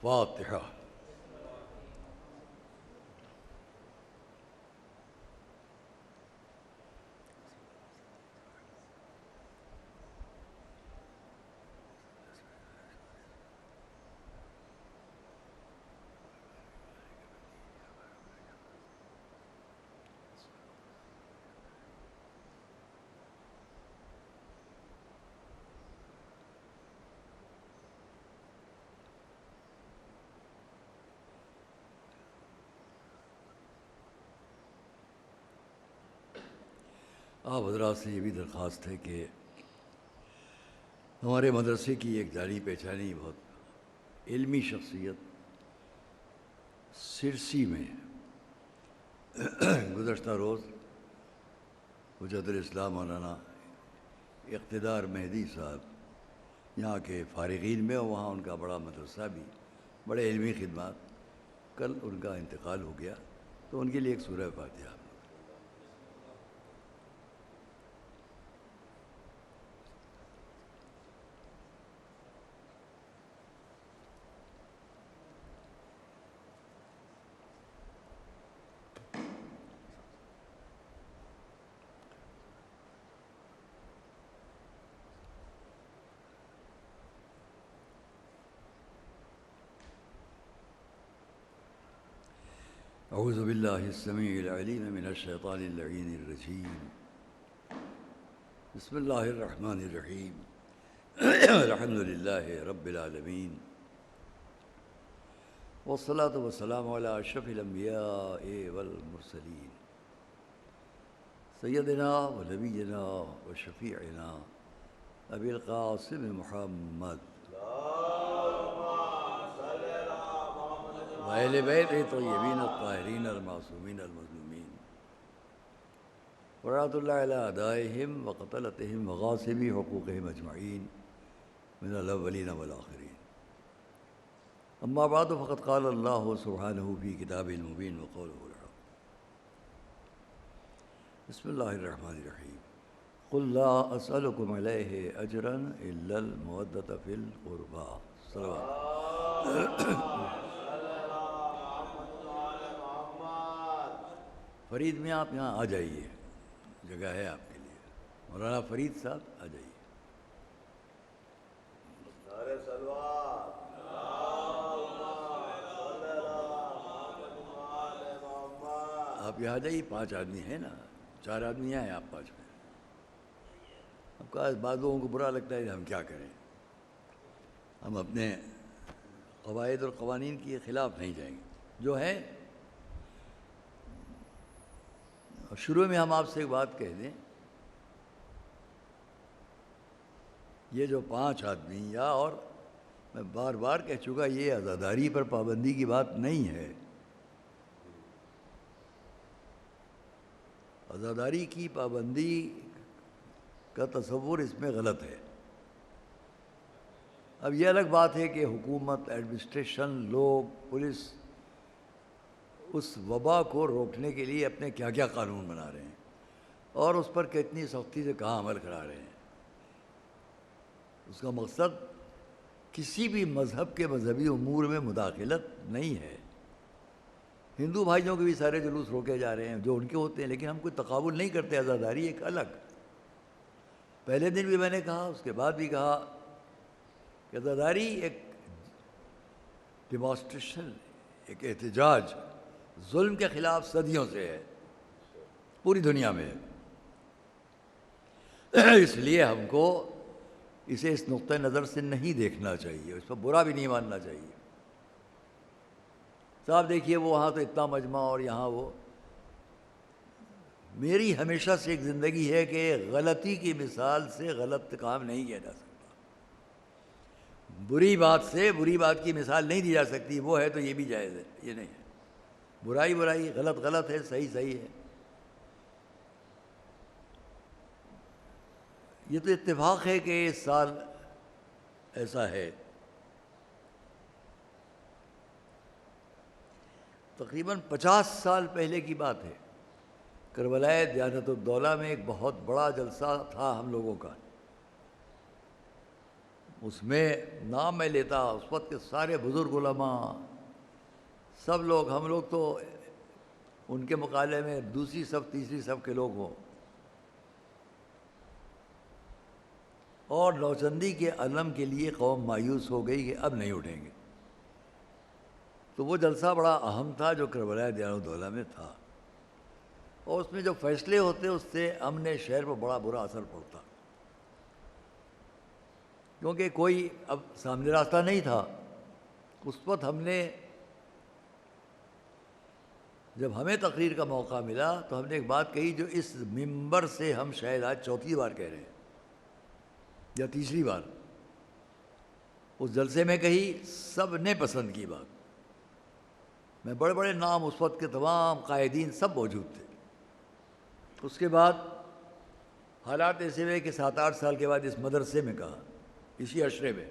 فاتحہ۔ آپ حضرات سے یہ بھی درخواست ہے کہ ہمارے مدرسے کی ایک جانی پہچانی بہت علمی شخصیت سرسی میں گزشتہ روز حجت الاسلام مولانا اقتدار مہدی صاحب یہاں کے فارغین میں، وہاں ان کا بڑا مدرسہ بھی، بڑے علمی خدمات، کل ان کا انتقال ہو گیا، تو ان کے لیے ایک سورہ فاتحہ۔ اعوذ باللہ السمیع العلیم من الشیطان اللعین الرجیم، بسم اللہ الرحمن الرحیم، الحمد للہ رب العالمین، والصلاة والسلام علی اشرف الانبیاء والمرسلین، سیدنا و نبینا و شفیعنا ابی القاسم محمد وآل بیت طیبین الطاہرین المعصومین المظلومین، ورحمۃ اللہ علی اعدائہم وقتلتہم وغاصبی حقوقہم اجمعین من الاولین والآخرین۔ اما بعد فقد قال اللہ سبحانہ فی کتابہ المبین وقولہ الحق۔ بسم اللہ الرحمن الرحیم، قل لا اسألکم علیہ اجرا الا المودۃ فی القربى۔ صلوات۔ فرید میں آپ یہاں آ جائیے، جگہ ہے آپ کے لیے، مولانا فرید صاحب آ جائیے۔ آپ یہاں آ جائیے، 5 آدمی ہیں نا، 4 آدمی ہیں، آپ 5 میں۔ اب کہا بعض لوگوں کو برا لگتا ہے کہ ہم کیا کریں، ہم اپنے قواعد اور قوانین کے خلاف نہیں جائیں گے جو ہے۔ شروع میں ہم آپ سے ایک بات کہہ دیں، یہ جو 5 آدمی، یا اور میں بار بار کہہ چکا، یہ عزاداری پر پابندی کی بات نہیں ہے۔ عزاداری کی پابندی کا تصور اس میں غلط ہے۔ اب یہ الگ بات ہے کہ حکومت، ایڈمنسٹریشن، لوگ، پولیس اس وبا کو روکنے کے لیے اپنے کیا کیا قانون بنا رہے ہیں اور اس پر کتنی سختی سے کہاں عمل کرا رہے ہیں۔ اس کا مقصد کسی بھی مذہب کے مذہبی امور میں مداخلت نہیں ہے۔ ہندو بھائیوں کے بھی سارے جلوس روکے جا رہے ہیں جو ان کے ہوتے ہیں، لیکن ہم کوئی تقابل نہیں کرتے۔ عزاداری ایک الگ، پہلے دن بھی میں نے کہا، اس کے بعد بھی کہا کہ عزاداری ایک ڈیمانسٹریشن، ایک احتجاج ظلم کے خلاف صدیوں سے ہے، پوری دنیا میں ہے۔ اس لیے ہم کو اسے اس نقطۂ نظر سے نہیں دیکھنا چاہیے، اس پر برا بھی نہیں ماننا چاہیے۔ صاحب دیکھیے، وہ وہاں تو اتنا مجمع اور یہاں وہ، میری ہمیشہ سے ایک زندگی ہے کہ غلطی کی مثال سے غلط کام نہیں کیا جا سکتا، بری بات سے بری بات کی مثال نہیں دی جا سکتی۔ وہ ہے تو یہ بھی جائز ہے، یہ نہیں ہے۔ برائی برائی، غلط غلط ہے، صحیح صحیح ہے۔ یہ تو اتفاق ہے کہ اس سال ایسا ہے۔ تقریباً 50 سال پہلے کی بات ہے، کربلائے دیانت الدولہ میں ایک بہت بڑا جلسہ تھا ہم لوگوں کا، اس میں نام میں لیتا اس وقت کے سارے بزرگ علماء، سب لوگ، ہم لوگ تو ان کے مقابلے میں دوسری صف تیسری صف کے لوگ ہوں، اور نوچندی کے علم کے لیے قوم مایوس ہو گئی کہ اب نہیں اٹھیں گے۔ تو وہ جلسہ بڑا اہم تھا جو کربلا دیار الدولہ میں تھا، اور اس میں جو فیصلے ہوتے اس سے امن شہر پر بڑا برا اثر پڑتا، کیونکہ کوئی اب سامنے راستہ نہیں تھا۔ اس وقت ہم نے، جب ہمیں تقریر کا موقع ملا تو ہم نے ایک بات کہی جو اس ممبر سے ہم شاید آج چوتھی بار کہہ رہے ہیں یا تیسری بار، اس جلسے میں کہی، سب نے پسند کی بات۔ میں بڑے بڑے نام، اس وقت کے تمام قائدین سب موجود تھے۔ اس کے بعد حالات ایسے ہوئے کہ 7-8 سال کے بعد اس مدرسے میں کہا، اسی عشرے میں،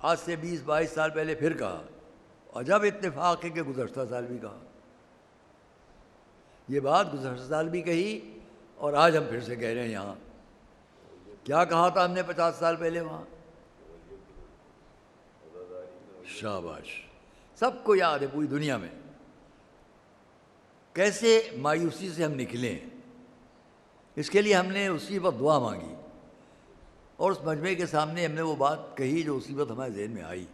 آج سے 20-22 سال پہلے پھر کہا، عجب اتفاق ہے کہ گزشتہ سال بھی کہا، یہ بات گزشتہ سال بھی کہی اور آج ہم پھر سے کہہ رہے ہیں یہاں۔ کیا کہا تھا ہم نے 50 سال پہلے وہاں؟ شاباش، سب کو یاد ہے پوری دنیا میں۔ کیسے مایوسی سے ہم نکلیں، اس کے لیے ہم نے اسی وقت دعا مانگی، اور اس مجمع کے سامنے ہم نے وہ بات کہی جو اسی وقت ہمارے ذہن میں آئی۔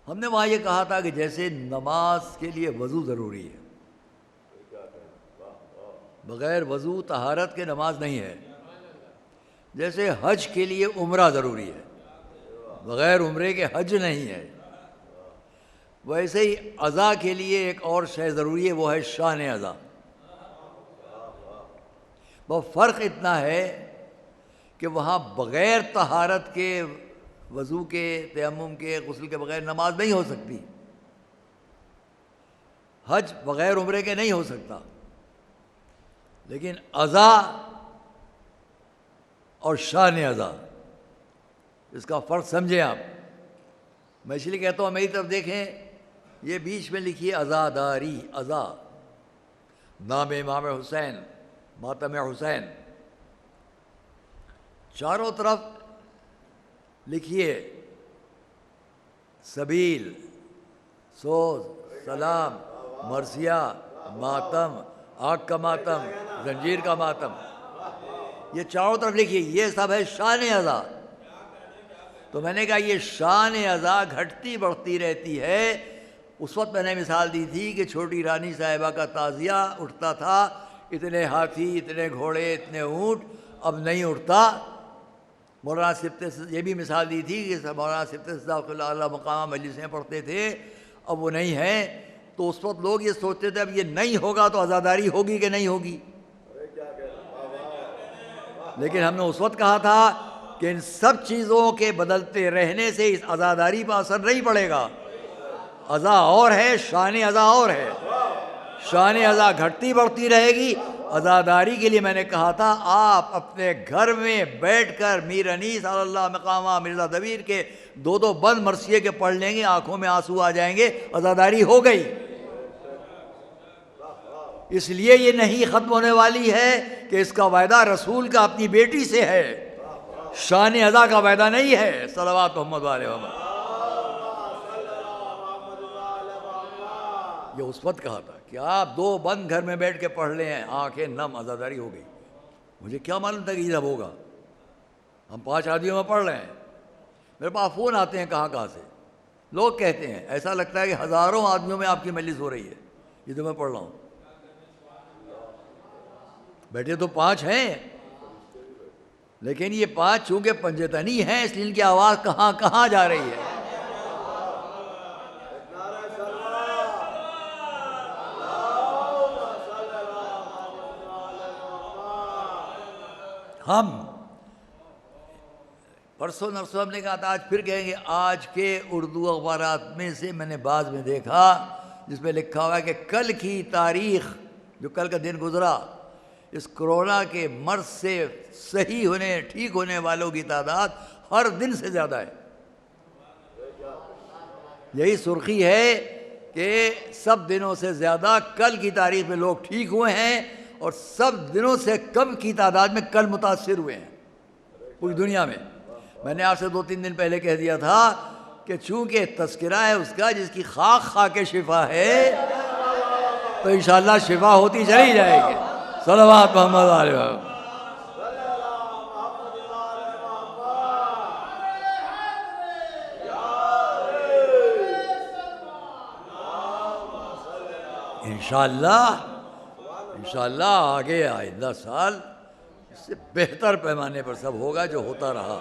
ہم نے وہاں یہ کہا تھا کہ جیسے نماز کے لیے وضو ضروری ہے، بغیر وضو طہارت کے نماز نہیں ہے، جیسے حج کے لیے عمرہ ضروری ہے، بغیر عمرے کے حج نہیں ہے، ویسے ہی عزا کے لیے ایک اور شے ضروری ہے، وہ ہے شان عزا۔ وہ فرق اتنا ہے کہ وہاں بغیر طہارت کے، وضو کے، تیمم کے، غسل کے بغیر نماز نہیں ہو سکتی، حج بغیر عمرے کے نہیں ہو سکتا، لیکن عزا اور شان عزا، اس کا فرق سمجھیں آپ۔ میں اس لیے کہتا ہوں میری طرف دیکھیں، یہ بیچ میں لکھی ہے عزاداری، عزا، نام امام حسین، ماتم حسین، چاروں طرف لکھیے سبیل، سوز، سلام، مرثیہ، ماتم، آگ کا ماتم، زنجیر کا ماتم، یہ چاروں طرف لکھیے، یہ سب ہے شان عزا۔ تو میں نے کہا یہ شان عزا گھٹتی بڑھتی رہتی ہے۔ اس وقت میں نے مثال دی تھی کہ چھوٹی رانی صاحبہ کا تعزیہ اٹھتا تھا، اتنے ہاتھی، اتنے گھوڑے، اتنے اونٹ، اب نہیں اٹھتا۔ مولانا سبتے سے یہ بھی مثال دی تھی کہ مولانا سبتے صداق اللہ علیہ مقامہ مجلسیں پڑھتے تھے، اب وہ نہیں ہیں۔ تو اس وقت لوگ یہ سوچتے تھے اب یہ نہیں ہوگا تو عزاداری ہوگی کہ نہیں ہوگی، لیکن ہم نے اس وقت کہا تھا کہ ان سب چیزوں کے بدلتے رہنے سے اس عزاداری پر اثر نہیں پڑے گا۔ عزا اور ہے، شان عزا اور ہے، شان عزا گھٹتی بڑھتی رہے گی۔ عزاداری کے لیے میں نے کہا تھا آپ اپنے گھر میں بیٹھ کر میر انیس صلی اللہ مقامہ مرزا دبیر کے 2 بند مرثیے کے پڑھ لیں گے، آنکھوں میں آنسو آ جائیں گے، عزاداری ہو گئی۔ اس لیے یہ نہیں ختم ہونے والی ہے کہ اس کا وعدہ رسول کا اپنی بیٹی سے ہے، شان عزا کا وعدہ نہیں ہے۔ صلوات محمد علیہ وسلم، یہ اس وقت کہا تھا کہ آپ 2 بند گھر میں بیٹھ کے پڑھ لیں، آنکھیں نم، عزاداری ہو گئی۔ مجھے کیا معلوم تھا کہ یہ سب ہوگا، ہم 5 آدمیوں میں پڑھ رہے ہیں، میرے پاس فون آتے ہیں کہاں سے، لوگ کہتے ہیں ایسا لگتا ہے کہ ہزاروں آدمیوں میں آپ کی مجلس ہو رہی ہے، یہ تو میں پڑھ رہا ہوں۔ بیٹھے تو 5 ہیں، لیکن یہ 5 چونکہ پنجتنی ہیں اس لیے ان کی آواز کہاں کہاں جا رہی ہے۔ ہم پرسوں نرسوں ہم نے کہا تھا، آج پھر کہیں گے، آج کے اردو اخبارات میں سے میں نے بعض میں دیکھا جس میں لکھا ہوا ہے کہ کل کی تاریخ، جو کل کا دن گزرا، اس کرونا کے مرض سے صحیح ہونے، ٹھیک ہونے والوں کی تعداد ہر دن سے زیادہ ہے۔ یہی سرخی ہے کہ سب دنوں سے زیادہ کل کی تاریخ میں لوگ ٹھیک ہوئے ہیں، اور سب دنوں سے کم کی تعداد میں کل متاثر ہوئے ہیں پوری دنیا میں۔ میں نے آپ سے 2-3 دن پہلے کہہ دیا تھا کہ چونکہ تذکرہ ہے اس کا جس کی خاک خاک شفا ہے، تو انشاءاللہ شفا ہوتی چلی جائے گی۔ صلوات محمد علیہ وسلم۔ انشاءاللہ آگے آئندہ سال اس سے بہتر پیمانے پر سب ہوگا جو ہوتا رہا،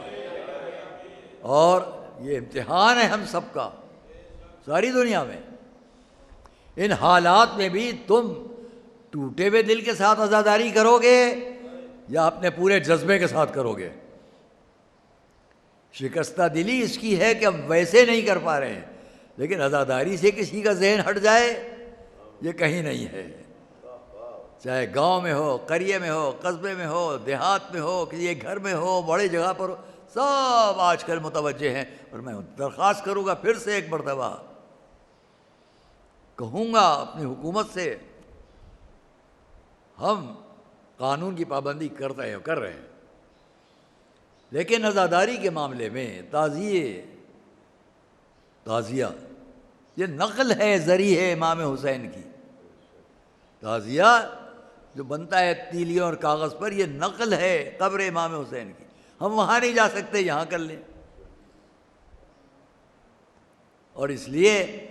اور یہ امتحان ہے ہم سب کا، ساری دنیا میں۔ ان حالات میں بھی تم ٹوٹے ہوئے دل کے ساتھ عزاداری کرو گے یا اپنے پورے جذبے کے ساتھ کرو گے؟ شکستہ دلی اس کی ہے کہ ہم ویسے نہیں کر پا رہے ہیں، لیکن عزاداری سے کسی کا ذہن ہٹ جائے یہ کہیں نہیں ہے۔ چاہے گاؤں میں ہو، قریے میں ہو، قصبے میں ہو، دیہات میں ہو، کسی گھر میں ہو، بڑی جگہ پر ہو، سب آج کل متوجہ ہیں۔ اور میں درخواست کروں گا پھر سے ایک مرتبہ، کہوں گا اپنی حکومت سے، ہم قانون کی پابندی کر رہے ہیں، لیکن عزاداری کے معاملے میں تعزیہ یہ نقل ہے، ذریعہ ہے امام حسین کی۔ تعزیہ جو بنتا ہے تیلیوں اور کاغذ پر، یہ نقل ہے قبر امام حسین کی۔ ہم وہاں نہیں جا سکتے، یہاں کر لیں۔ اور اس لیے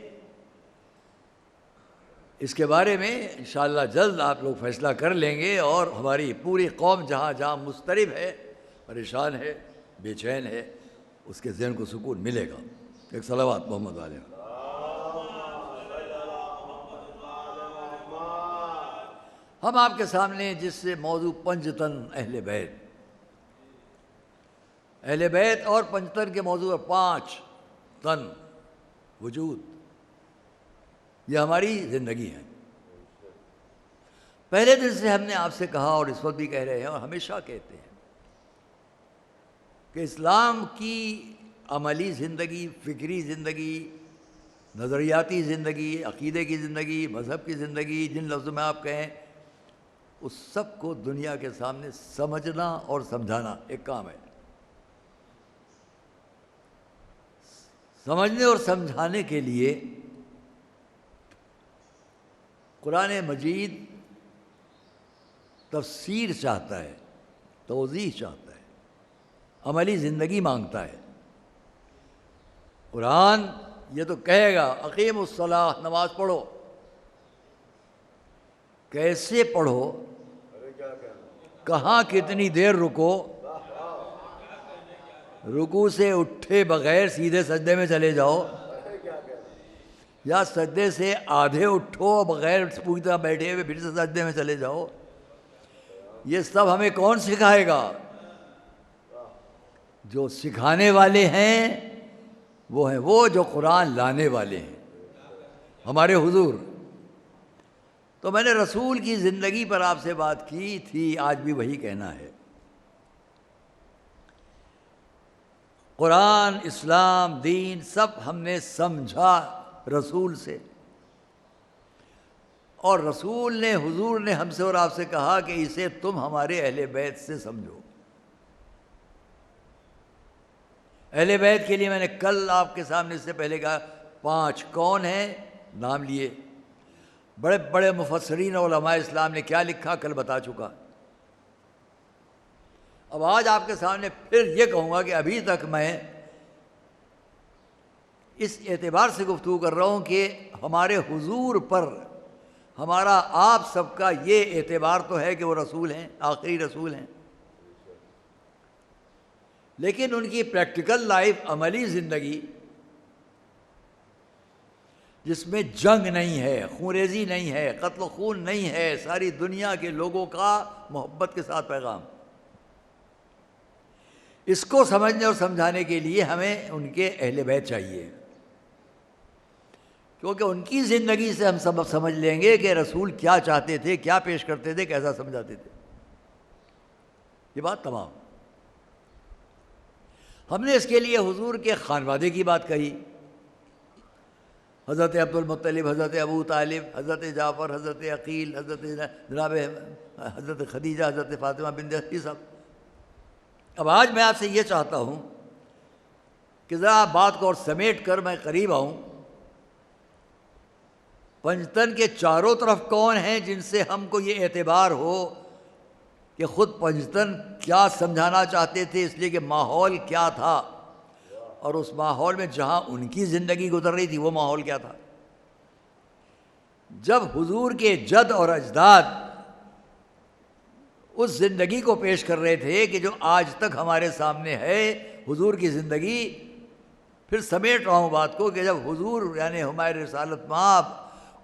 اس کے بارے میں انشاءاللہ جلد آپ لوگ فیصلہ کر لیں گے، اور ہماری پوری قوم جہاں جہاں مضطرب ہے، پریشان ہے، بے چین ہے، اس کے ذہن کو سکون ملے گا۔ ایک صلوات محمد علیہ۔ ہم آپ کے سامنے جس سے موضوع پنجتن اہل بیت اور پنجتن کے موضوع 5 تن وجود، یہ ہماری زندگی ہے۔ پہلے دن سے ہم نے آپ سے کہا، اور اس وقت بھی کہہ رہے ہیں اور ہمیشہ کہتے ہیں، کہ اسلام کی عملی زندگی، فکری زندگی، نظریاتی زندگی، عقیدے کی زندگی، مذہب کی زندگی، جن لفظوں میں آپ کہیں، اس سب کو دنیا کے سامنے سمجھنا اور سمجھانا ایک کام ہے۔ سمجھنے اور سمجھانے کے لیے قرآن مجید تفسیر چاہتا ہے، توضیح چاہتا ہے، عملی زندگی مانگتا ہے۔ قرآن یہ تو کہے گا اقیم الصلاۃ، نماز پڑھو، کیسے پڑھو، کہاں کتنی دیر رکو، رکوع سے اٹھے بغیر سیدھے سجدے میں چلے جاؤ، یا سجدے سے آدھے اٹھو بغیر پوری طرح بیٹھے ہوئے پھر سے سجدے میں چلے جاؤ، یہ سب ہمیں کون سکھائے گا؟ جو سکھانے والے ہیں وہ ہیں وہ جو قرآن لانے والے ہیں، ہمارے حضور۔ تو میں نے رسول کی زندگی پر آپ سے بات کی تھی، آج بھی وہی کہنا ہے۔ قرآن، اسلام، دین سب ہم نے سمجھا رسول سے، اور رسول نے، حضور نے ہم سے اور آپ سے کہا کہ اسے تم ہمارے اہل بیت سے سمجھو۔ اہل بیت کے لیے میں نے کل آپ کے سامنے سے پہلے کہا 5 کون ہیں، نام لیے۔ بڑے بڑے مفسرین علماء اسلام نے کیا لکھا کل بتا چکا۔ اب آج آپ کے سامنے پھر یہ کہوں گا کہ ابھی تک میں اس اعتبار سے گفتگو کر رہا ہوں کہ ہمارے حضور پر ہمارا آپ سب کا یہ اعتبار تو ہے کہ وہ رسول ہیں، آخری رسول ہیں، لیکن ان کی پریکٹیکل لائف، عملی زندگی، جس میں جنگ نہیں ہے، خونریزی نہیں ہے، قتل و خون نہیں ہے، ساری دنیا کے لوگوں کا محبت کے ساتھ پیغام، اس کو سمجھنے اور سمجھانے کے لیے ہمیں ان کے اہل بیت چاہیے، کیونکہ ان کی زندگی سے ہم سب سمجھ لیں گے کہ رسول کیا چاہتے تھے، کیا پیش کرتے تھے، کیسا سمجھاتے تھے۔ یہ بات تمام۔ ہم نے اس کے لیے حضور کے خانوادے کی بات کہی، حضرت عبد المطلب، حضرت ابو طالب، حضرت جعفر، حضرت عقیل، حضرت جناب حضرت خدیجہ، حضرت فاطمہ بنت یہ سب. اب آج میں آپ سے یہ چاہتا ہوں کہ ذرا بات کو اور سمیٹ کر میں قریب آؤں. پنجتن کے چاروں طرف کون ہیں جن سے ہم کو یہ اعتبار ہو کہ خود پنجتن کیا سمجھانا چاہتے تھے، اس لیے کہ ماحول کیا تھا، اور اس ماحول میں جہاں ان کی زندگی گزر رہی تھی وہ ماحول کیا تھا. جب حضور کے جد اور اجداد اس زندگی کو پیش کر رہے تھے کہ جو آج تک ہمارے سامنے ہے حضور کی زندگی. پھر سمیٹ رہا ہوں بات کو کہ جب حضور یعنی ہمارے رسالت مآب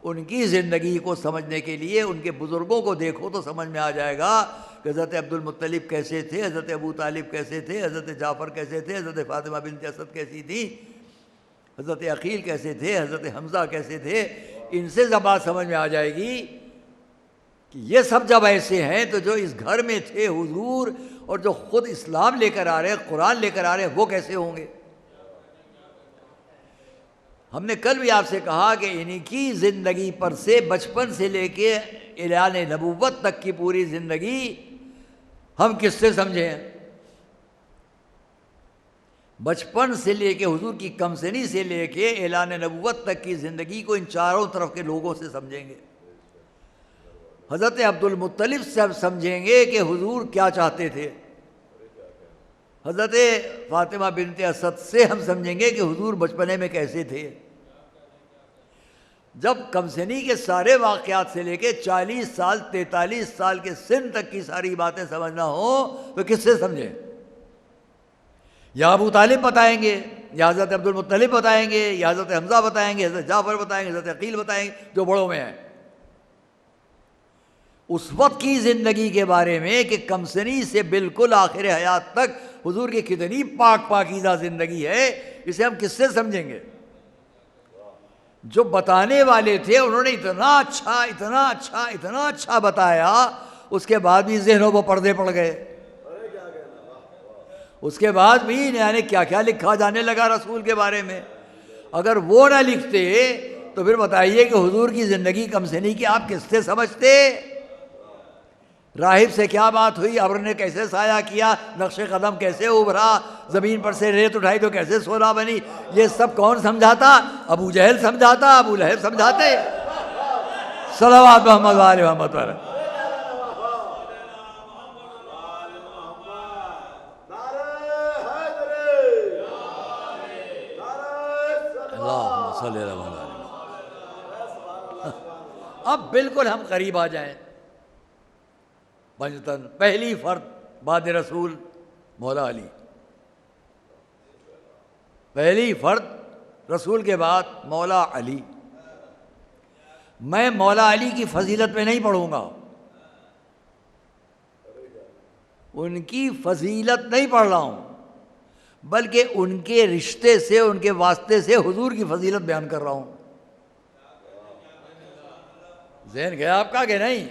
ان کی زندگی کو سمجھنے کے لیے ان کے بزرگوں کو دیکھو تو سمجھ میں آ جائے گا کہ حضرت عبد المطلب کیسے تھے، حضرت ابو طالب کیسے تھے، حضرت جعفر کیسے تھے، حضرت فاطمہ بنت اسد کیسی تھی، حضرت عقیل کیسے تھے، حضرت حمزہ کیسے تھے. ان سے جب بات سمجھ میں آ جائے گی کہ یہ سب جب ایسے ہیں تو جو اس گھر میں تھے حضور اور جو خود اسلام لے کر آ رہے ہیں، قرآن لے کر آ رہے ہیں، وہ کیسے ہوں گے. ہم نے کل بھی آپ سے کہا کہ ان کی زندگی پر سے بچپن سے لے کے اعلان نبوت تک کی پوری زندگی ہم کس سے سمجھیں. بچپن سے لے کے حضور کی کمسنی سے لے کے اعلان نبوت تک کی زندگی کو ان چاروں طرف کے لوگوں سے سمجھیں گے. حضرت عبد المطلب سے ہم سمجھیں گے کہ حضور کیا چاہتے تھے. حضرت فاطمہ بنت اسد سے ہم سمجھیں گے کہ حضور بچپنے میں کیسے تھے. جب کمسنی کے سارے واقعات سے لے کے 40 سال 43 سال کے سن تک کی ساری باتیں سمجھنا ہو تو کس سے سمجھیں؟ یا ابو طالب بتائیں گے، یا حضرت عبد المطلب بتائیں گے، یا حضرت حمزہ بتائیں گے، حضرت جعفر بتائیں گے، حضرت عقیل بتائیں گے جو بڑوں میں ہیں. اس وقت کی زندگی کے بارے میں کہ کمسنی سے بالکل آخر حیات تک حضور کی کتنی پاک پاکیزہ زندگی ہے، اسے ہم کس سے سمجھیں گے؟ جو بتانے والے تھے انہوں نے اتنا اچھا بتایا، اس کے بعد بھی ذہنوں پر پردے پڑ گئے. اس کے بعد بھی یعنی کیا کیا لکھا جانے لگا رسول کے بارے میں. اگر وہ نہ لکھتے تو پھر بتائیے کہ حضور کی زندگی کمسنی کی آپ کس سے سمجھتے؟ راہب سے کیا بات ہوئی، ابر نے کیسے سایہ کیا، نقش قدم کیسے ابھرا، زمین پر سے ریت اٹھائی تو کیسے سونا بنی، یہ سب کون سمجھاتا؟ ابو جہل سمجھاتا، ابو لہب سمجھاتے. صلوات محمد و آل محمد. اب بالکل ہم قریب آ جائیں. پنجتن پہلی فرد بعد رسول مولا علی، پہلی فرد رسول کے بعد مولا علی. میں مولا علی کی فضیلت میں نہیں پڑھوں گا، ان کی فضیلت نہیں پڑھ رہا ہوں، بلکہ ان کے رشتے سے، ان کے واسطے سے حضور کی فضیلت بیان کر رہا ہوں. ذہن گیا آپ کا کہ نہیں؟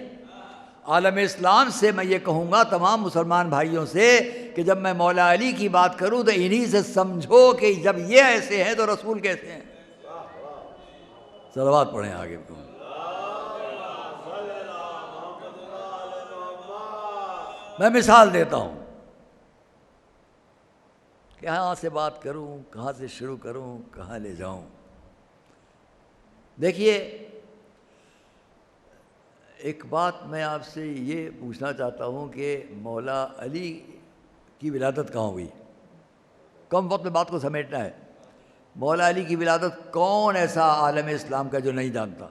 عالم اسلام سے میں یہ کہوں گا تمام مسلمان بھائیوں سے کہ جب میں مولا علی کی بات کروں تو انہی سے سمجھو کہ جب یہ ایسے ہیں تو رسول کیسے ہیں. صلوات پڑھیں آگے کو. میں مثال دیتا ہوں، کہاں سے بات کروں، کہاں سے شروع کروں، کہاں لے جاؤں. دیکھیے، ایک بات میں آپ سے یہ پوچھنا چاہتا ہوں کہ مولا علی کی ولادت کہاں ہوئی؟ کم وقت میں بات کو سمیٹنا ہے. مولا علی کی ولادت کون ایسا عالم اسلام کا جو نہیں جانتا؟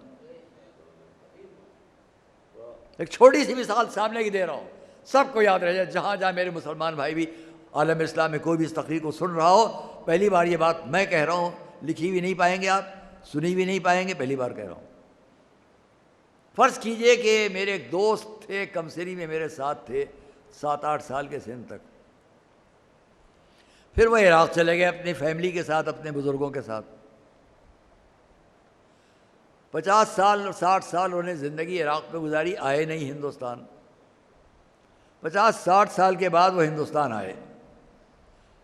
ایک چھوٹی سی مثال سامنے کی دے رہا ہوں، سب کو یاد رہ جائے. جہاں جہاں میرے مسلمان بھائی بھی عالم اسلام میں کوئی بھی اس تقریر کو سن رہا ہو، پہلی بار یہ بات میں کہہ رہا ہوں، لکھی بھی نہیں پائیں گے آپ، سنی بھی نہیں پائیں گے، پہلی بار کہہ رہا ہوں. فرض کیجئے کہ میرے ایک دوست تھے، کمسنی میں میرے ساتھ تھے 7-8 سال کے سن تک. پھر وہ عراق چلے گئے اپنی فیملی کے ساتھ، اپنے بزرگوں کے ساتھ. 50 سال 60 سال انہوں نے زندگی عراق میں گزاری، آئے نہیں ہندوستان. 50-60 سال کے بعد وہ ہندوستان آئے،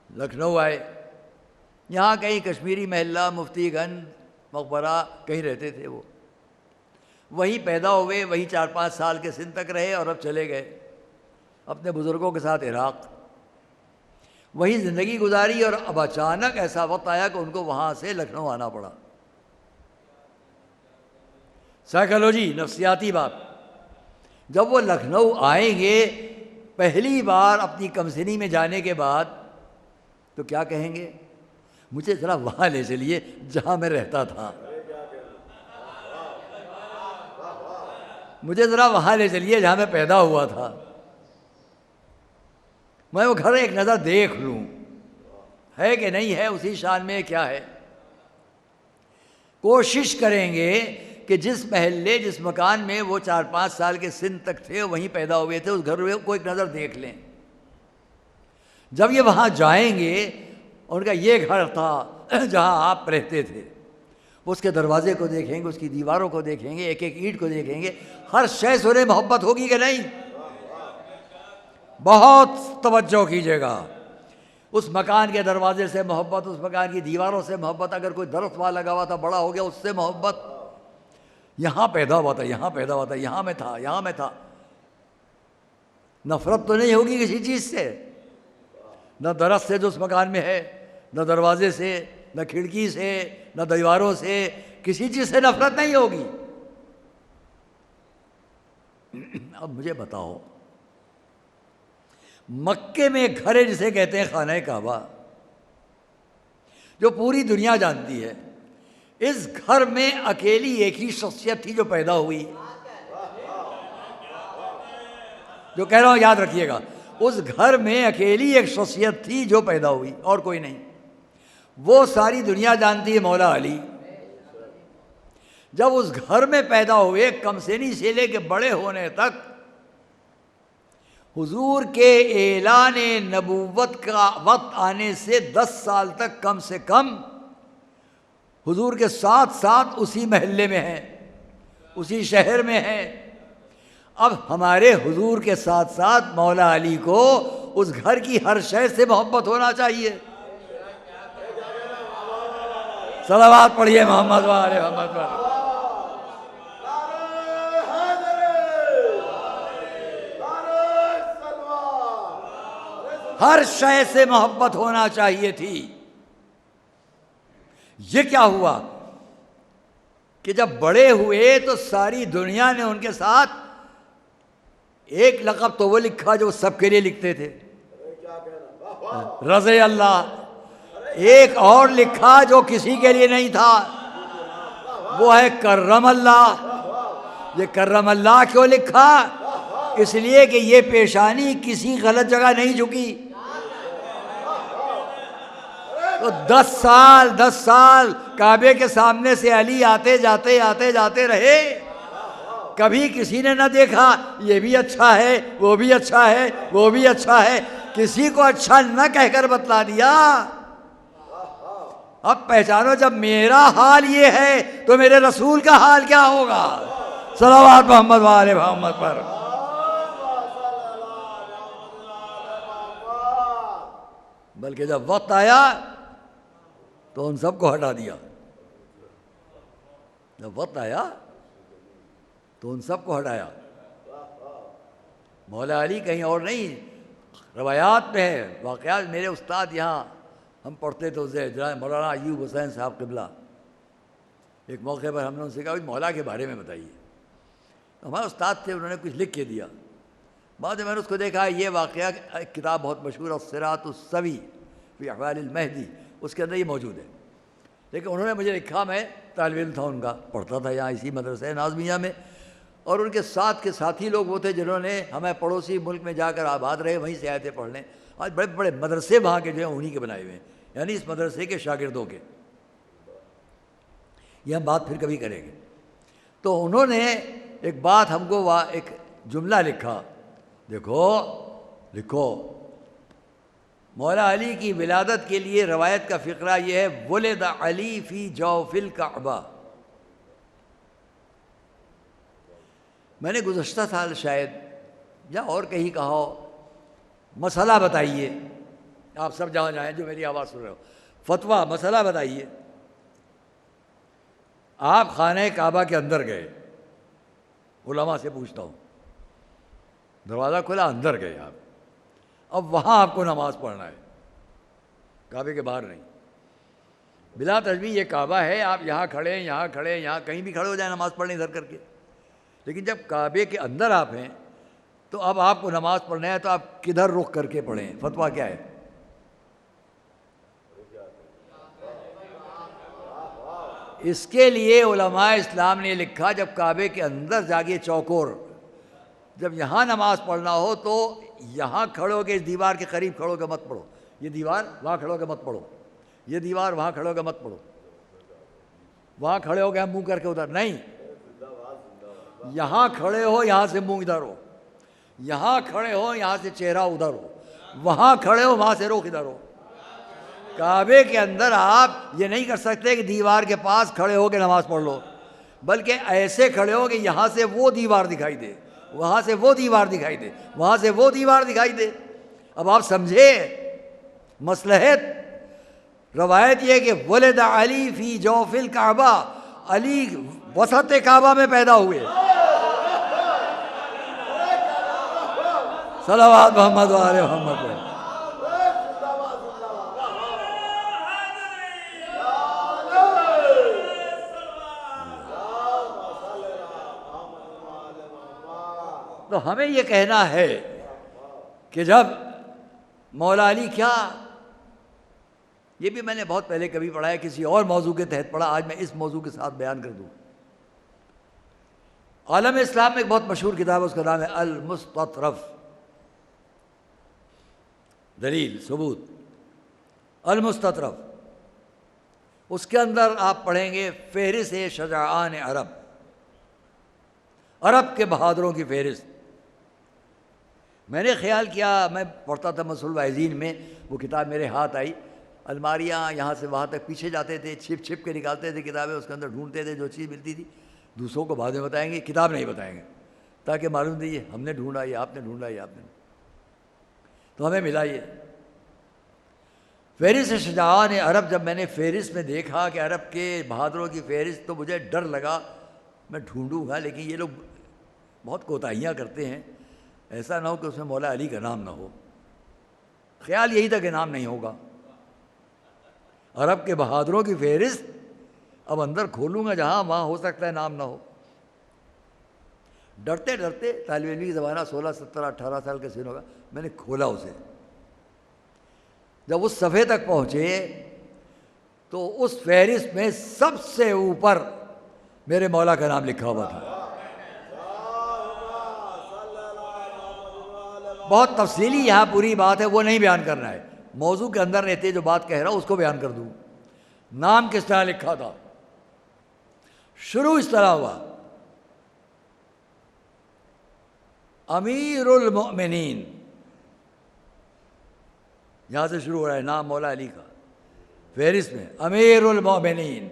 لکھنؤ آئے. یہاں کہیں کشمیری محلہ، مفتی گنج، مقبرہ کہیں رہتے تھے، وہ وہیں پیدا ہوئے، وہیں 4-5 سال کے سن تک رہے اور اب چلے گئے اپنے بزرگوں کے ساتھ عراق، وہیں زندگی گزاری، اور اب اچانک ایسا وقت آیا کہ ان کو وہاں سے لکھنؤ آنا پڑا۔ سائیکالوجی، نفسیاتی بات۔ جب وہ لکھنؤ آئیں گے پہلی بار اپنی کمسنی میں جانے کے بعد تو کیا کہیں گے؟ مجھے ذرا وہاں لے چلیے جہاں میں رہتا تھا، مجھے ذرا وہاں لے چلیے جہاں میں پیدا ہوا تھا، میں وہ گھر ایک نظر دیکھ لوں ہے کہ نہیں ہے، اسی شان میں کیا ہے۔ کوشش کریں گے کہ جس محلے جس مکان میں وہ 4-5 سال کے سن تک تھے وہیں پیدا ہوئے تھے اس گھر کو ایک نظر دیکھ لیں۔ جب یہ وہاں جائیں گے ان کا یہ گھر تھا جہاں آپ رہتے تھے، اس کے دروازے کو دیکھیں گے، اس کی دیواروں کو دیکھیں گے، ایک ایک اینٹ کو دیکھیں گے، ہر شے سے انہیں محبت ہوگی کہ نہیں؟ بہت توجہ کیجیے گا، اس مکان کے دروازے سے محبت، اس مکان کی دیواروں سے محبت، اگر کوئی درخت وہاں لگا ہوا تھا بڑا ہو گیا اس سے محبت، یہاں پیدا ہوا تھا، یہاں پیدا ہوا تھا، یہاں میں تھا، یہاں میں تھا۔ نفرت تو نہیں ہوگی کسی چیز سے، نہ درخت سے جو اس مکان میں ہے، نہ دروازے سے، نہ کھڑکی سے، نہ دیواروں سے، کسی چیز سے نفرت نہیں ہوگی۔ اب مجھے بتاؤ، مکے میں ایک گھر ہے جسے کہتے ہیں خانہ کعبہ، جو پوری دنیا جانتی ہے، اس گھر میں اکیلی ایک ہی شخصیت تھی جو پیدا ہوئی، جو کہہ رہا ہوں یاد رکھیے گا، اس گھر میں اکیلی ایک شخصیت تھی جو پیدا ہوئی اور کوئی نہیں، وہ ساری دنیا جانتی ہے، مولا علی۔ جب اس گھر میں پیدا ہوئے، کم سنی سے لے کے بڑے ہونے تک حضور کے اعلان نبوت کا وقت آنے سے 10 سال تک کم سے کم حضور کے ساتھ ساتھ اسی محلے میں ہیں، اسی شہر میں ہیں۔ اب ہمارے حضور کے ساتھ ساتھ مولا علی کو اس گھر کی ہر شے سے محبت ہونا چاہیے۔ صلوات پڑھیے محمد و آل محمد پر۔ ہر شے سے محبت ہونا چاہیے تھی۔ یہ کیا ہوا کہ جب بڑے ہوئے تو ساری دنیا نے ان کے ساتھ ایک لقب تو وہ لکھا جو سب کے لیے لکھتے تھے، رضی اللہ، ایک اور لکھا جو کسی کے لیے نہیں تھا، وہ ہے کرم اللہ۔ یہ کرم اللہ کیوں لکھا؟ اس لیے کہ یہ پیشانی کسی غلط جگہ نہیں جھکی۔ تو 10 سال کعبے کے سامنے سے علی آتے جاتے رہے، کبھی کسی نے نہ دیکھا یہ بھی اچھا ہے، وہ بھی اچھا ہے، وہ بھی اچھا ہے، کسی کو اچھا نہ کہہ کر بتلا دیا۔ اب پہچانو، جب میرا حال یہ ہے تو میرے رسول کا حال کیا ہوگا؟ صلوات محمد و آل محمد پر۔ بلکہ جب وقت آیا تو ان سب کو ہٹا دیا، جب وقت آیا تو ان سب کو ہٹایا۔ مولا علی کہیں اور نہیں، روایات میں ہے، واقعات۔ میرے استاد یہاں ہم پڑھتے تو جناب مولانا ایوب حسین صاحب قبلہ، ایک موقع پر ہم نے ان سے کہا مولا کے بارے میں بتائیے، ہمارے استاد تھے، انہوں نے کچھ لکھ کے دیا۔ بعد میں نے اس کو دیکھا، یہ واقعہ ایک کتاب بہت مشہور ہے الصراط السوی فی احوال المہدی، اس کے اندر یہ موجود ہے، لیکن انہوں نے مجھے لکھا، میں طالب علم تھا ان کا، پڑھتا تھا یہاں اسی مدرسہ نازمیہ میں، اور ان کے ساتھ کے ساتھی لوگ وہ تھے جنہوں نے ہمیں پڑوسی ملک میں جا کر آباد رہے، وہیں سے آئے تھے پڑھنے۔ آج بڑے بڑے مدرسے وہاں کے جو ہیں انہی کے بنائے ہوئے ہیں، یعنی اس مدرسے کے شاگردوں کے۔ یہ ہم بات پھر کبھی کریں گے۔ تو انہوں نے ایک بات ہم کو ایک جملہ لکھا، دیکھو لکھو، مولا علی کی ولادت کے لیے روایت کا فقرہ یہ ہے، ولد علی فی جوف الکعبہ۔ میں نے گزشتہ سال شاید یا اور کہیں کہا ہو، مسئلہ بتائیے، آپ سب جہاں جائیں جو میری آواز سن رہے ہو، فتویٰ مسئلہ بتائیے آپ خانہ کعبہ کے اندر گئے، علماء سے پوچھتا ہوں، دروازہ کھلا، اندر گئے آپ، اب وہاں آپ کو نماز پڑھنا ہے، کعبے کے باہر نہیں، بلا تشبیہ یہ کعبہ ہے، آپ یہاں کھڑے ہیں، یہاں کھڑے ہیں، یہاں کہیں بھی کھڑے ہو جائیں نماز پڑھنے ادھر کر کے، لیکن جب کعبے کے اندر آپ ہیں تو اب آپ کو نماز پڑھنا ہے تو آپ کدھر رخ کر کے پڑھیں؟ فتویٰ کیا ہے؟ اس کے لیے علماء اسلام نے لکھا، جب کعبے کے اندر جاگے چوکور، جب یہاں نماز پڑھنا ہو تو یہاں کھڑے ہو کے اس دیوار کے قریب کھڑے ہو کے مت پڑھو، یہ دیوار وہاں کھڑے ہو کے مت پڑھو، یہ دیوار وہاں کھڑے ہو کے مت پڑھو، وہاں کھڑے ہو گئے منہ کر کے ادھر نہیں، یہاں کھڑے ہو یہاں سے منہ ادھر ہو، یہاں کھڑے ہو یہاں سے چہرہ ادھر ہو، وہاں کھڑے ہو وہاں سے رخ ادھر ہو۔ کعبے کے اندر آپ یہ نہیں کر سکتے کہ دیوار کے پاس کھڑے ہو کے نماز پڑھ لو، بلکہ ایسے کھڑے ہو کہ یہاں سے وہ دیوار دکھائی دے، وہاں سے وہ دیوار دکھائی دے، وہاں سے وہ دیوار دکھائی دے۔ اب آپ سمجھے مصلحت؟ روایت یہ کہ ولد علی فی جوف الکعبہ، علی وسط کعبہ میں پیدا ہوئے، صلوات محمد و آل محمد۔ تو ہمیں یہ کہنا ہے کہ جب مولا علی کیا، یہ بھی میں نے بہت پہلے کبھی پڑھا ہے، کسی اور موضوع کے تحت پڑھا، آج میں اس موضوع کے ساتھ بیان کر دوں۔ عالم اسلام میں ایک بہت مشہور کتاب ہے، اس کا نام ہے المستطرف، دلیل ثبوت، المستطرف۔ اس کے اندر آپ پڑھیں گے فہرست شجاعان عرب، عرب کے بہادروں کی فہرست۔ میں نے خیال کیا، میں پڑھتا تھا مسئول الواعظین میں، وہ کتاب میرے ہاتھ آئی، الماریاں یہاں سے وہاں تک پیچھے جاتے تھے، چھپ چھپ کے نکالتے تھے کتابیں، اس کے اندر ڈھونڈتے تھے، جو چیز ملتی تھی دوسروں کو بعد میں بتائیں گے، کتاب نہیں بتائیں گے، تاکہ معلوم دیجیے ہم نے ڈھونڈا، یہ آپ نے ڈھونڈا، یہ آپ نے، تو ہمیں ملا یہ فہرست شجاعان عرب۔ جب میں نے فہرست میں دیکھا کہ عرب کے بہادروں کی فہرست، تو مجھے ڈر لگا میں ڈھونڈوں گا، لیکن یہ لوگ بہت کوتاہیاں کرتے ہیں، ایسا نہ ہو کہ اس میں مولا علی کا نام نہ ہو۔ خیال یہی تھا کہ نام نہیں ہوگا، عرب کے بہادروں کی فہرست، اب اندر کھولوں گا جہاں، وہاں ہو سکتا ہے نام نہ ہو۔ ڈرتے ڈرتے، طالب علمی کی زمانہ 16 17 18 سال کا سن ہوگا، میں نے کھولا اسے، جب اس صفحے تک پہنچے تو اس فہرست میں سب سے اوپر میرے مولا کا نام لکھا ہوا تھا۔ بہت تفصیلی یہاں پوری بات ہے، وہ نہیں بیان کرنا ہے، موضوع کے اندر رہتے جو بات کہہ رہا ہوں اس کو بیان کر دوں۔ نام کس طرح لکھا تھا؟ شروع اس طرح ہوا، امیر المؤمنین، یہاں سے شروع ہو رہا ہے نام مولا علی کا، فہرست میں امیر المؤمنین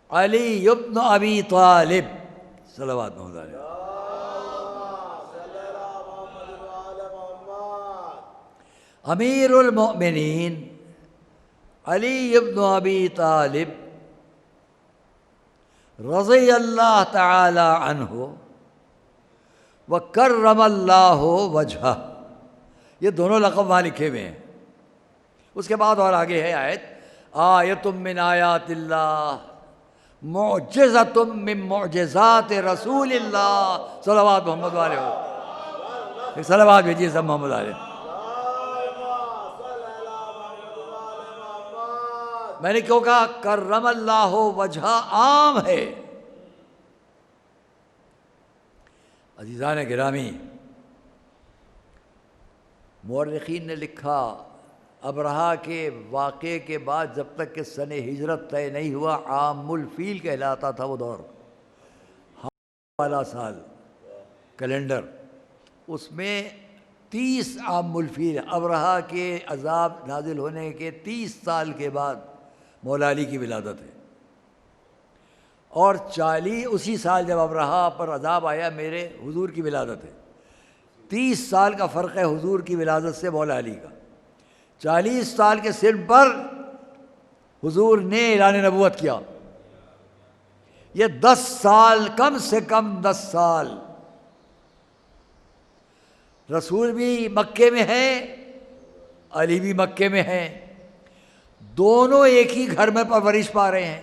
علی ابن ابی طالب، صلوات محمد علیہ۔ امیر المؤمنین علی ابن ابی طالب رضی اللہ تعالی عنہ وکرم اللہ وجہہ، یہ دونوں لقب وہاں لکھے ہوئے ہیں۔ اس کے بعد اور آگے ہے آیت، آیۃ من آیات اللہ معجزۃ من معجزات رسول اللہ، صلوات محمد علیہ۔ ایک صلوات بھیجیے سب محمد علیہ۔ میں نے کیوں کہا کرم اللہ وجہ؟ عام ہے۔ عزیزان گرامی، مورخین نے لکھا ابرہہ کے واقعے کے بعد جب تک کہ سن ہجرت طے نہیں ہوا، عام الفیل کہلاتا تھا وہ دور، والا سال کیلنڈر، اس میں 30 عام الفیل، ابرہہ کے عذاب نازل ہونے کے 30 سال کے بعد مولا علی کی ولادت ہے، اور 40 اسی سال جب ابرہہ پر عذاب آیا میرے حضور کی ولادت ہے۔ 30 سال کا فرق ہے حضور کی ولادت سے مولا علی کا۔ 40 سال کے سن پر حضور نے اعلان نبوت کیا، یہ 10 سال، کم سے کم 10 سال رسول بھی مکے میں ہیں، علی بھی مکے میں ہیں، دونوں ایک ہی گھر میں پرورش پا رہے ہیں،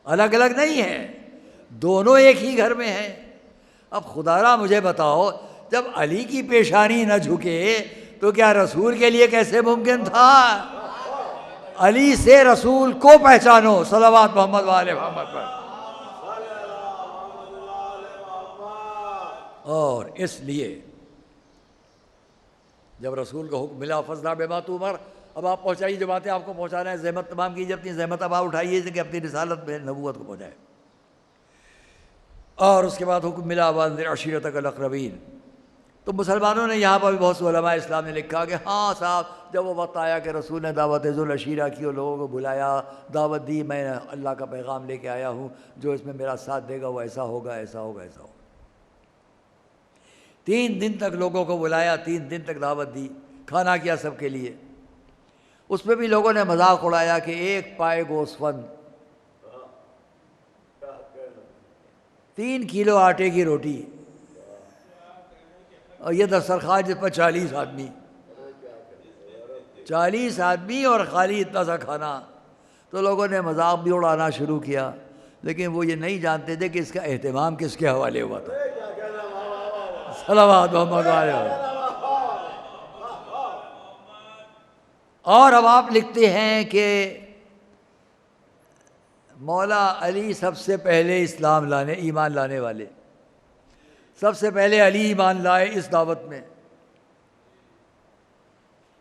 الگ الگ نہیں ہیں، دونوں ایک ہی گھر میں ہیں۔ اب خدا را مجھے بتاؤ، جب علی کی پیشانی نہ جھکے تو کیا رسول کے لیے کیسے ممکن تھا؟ علی سے رسول کو پہچانو، صلوات محمد وآل محمد پر۔ اور اس لیے جب رسول کو حکم ملا فاصدع بما تؤمر، اب آپ پہنچائیے جو باتیں آپ کو پہنچانا ہے، زحمت تمام کیجیے، اپنی زحمت اب آپ اٹھائیے کہ اپنی رسالت میں نبوت کو پہنچائے۔ اور اس کے بعد حکم ملا وانذر عشیرتک الاقربین۔ تو مسلمانوں نے یہاں پر بھی بہت سے علماء اسلام نے لکھا کہ ہاں صاحب، جب وہ وقت آیا کہ رسول نے دعوت ذوالعشیرہ کی اور لوگوں کو بلایا، دعوت دی، میں اللہ کا پیغام لے کے آیا ہوں، جو اس میں میرا ساتھ دے گا وہ ایسا ہوگا، ایسا ہوگا، ایسا ہوگا۔ 3 دن تک لوگوں کو بلایا، 3 دن تک دعوت دی، کھانا کیا سب کے لیے۔ اس پہ بھی لوگوں نے مذاق اڑایا کہ 1 پائے گوسفند، 3 کلو آٹے کی روٹی، اور یہ دسترخوان جس پر 40 آدمی، 40 آدمی اور خالی اتنا سا کھانا۔ تو لوگوں نے مذاق بھی اڑانا شروع کیا، لیکن وہ یہ نہیں جانتے تھے کہ اس کا اہتمام کس کے حوالے ہوا تھا۔ صلوات محمد علیہ۔ اور اب آپ لکھتے ہیں کہ مولا علی سب سے پہلے ایمان لانے والے، سب سے پہلے علی ایمان لائے اس دعوت میں۔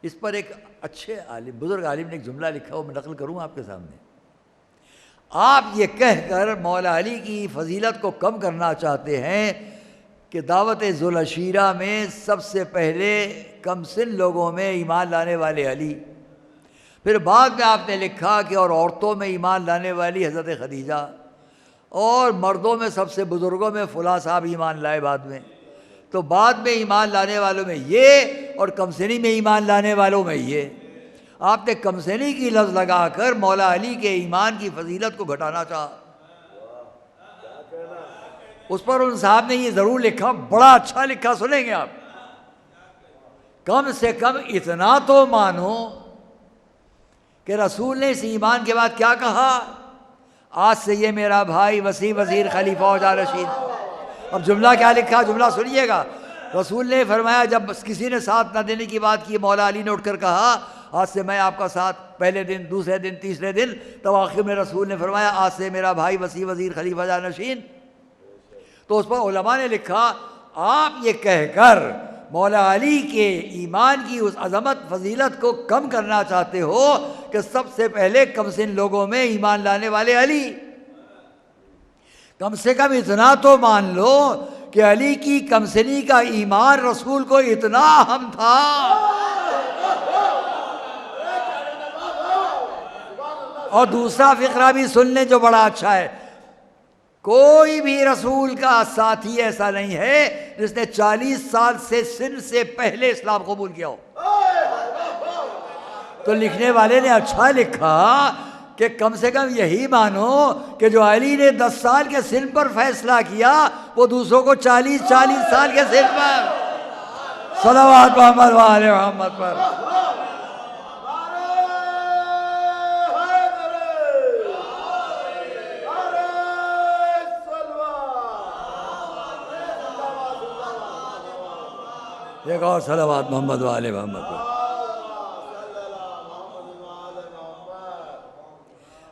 اس پر ایک اچھے عالم، بزرگ عالم نے ایک جملہ لکھا، وہ میں نقل کروں آپ کے سامنے۔ آپ یہ کہہ کر مولا علی کی فضیلت کو کم کرنا چاہتے ہیں کہ دعوت ذوالعشیرہ میں سب سے پہلے کم سن لوگوں میں ایمان لانے والے علی، پھر بعد میں آپ نے لکھا کہ اور عورتوں میں ایمان لانے والی حضرت خدیجہ، اور مردوں میں سب سے بزرگوں میں فلاں صاحب ایمان لائے بعد میں۔ تو بعد میں ایمان لانے والوں میں یہ، اور کمسنی میں ایمان لانے والوں میں یہ۔ آپ نے کمسنی کی لفظ لگا کر مولا علی کے ایمان کی فضیلت کو گھٹانا چاہا۔ اس پر ان صاحب نے یہ ضرور لکھا، بڑا اچھا لکھا، سنیں گے آپ، کم سے کم اتنا تو مانو کہ رسول نے اس ایمان کے بعد کیا کہا؟ آج سے یہ میرا بھائی وسیع وزیر خلیفہ و جا رشید۔ اب جملہ کیا لکھا، جملہ سنیے گا۔ رسول نے فرمایا، جب کسی نے ساتھ نہ دینے کی بات کی، مولا علی نے اٹھ کر کہا آج سے میں آپ کا ساتھ، پہلے دن، دوسرے دن، تیسرے دن، تو آخر میں رسول نے فرمایا آج سے میرا بھائی وسیع وزیر خلیفہ جانشین۔ تو اس پر علماء نے لکھا، آپ یہ کہہ کر مولا علی کے ایمان کی اس عظمت فضیلت کو کم کرنا چاہتے ہو کہ سب سے پہلے کم سن لوگوں میں ایمان لانے والے علی۔ کم سے کم اتنا تو مان لو کہ علی کی کمسنی کا ایمان رسول کو اتنا اہم تھا۔ اور دوسرا فقرہ بھی سن لیں جو بڑا اچھا ہے، کوئی بھی رسول کا ساتھی ایسا نہیں ہے جس نے 40 سال سے سن سے پہلے اسلام قبول کیا ہو۔ تو لکھنے والے نے اچھا لکھا کہ کم سے کم یہی مانو کہ جو علی نے 10 سال کے سن پر فیصلہ کیا، وہ دوسروں کو 40 سال کے سن پر۔ صلوات محمد وآل محمد پر۔ ایک اور صلوات محمد وآل محمد پر۔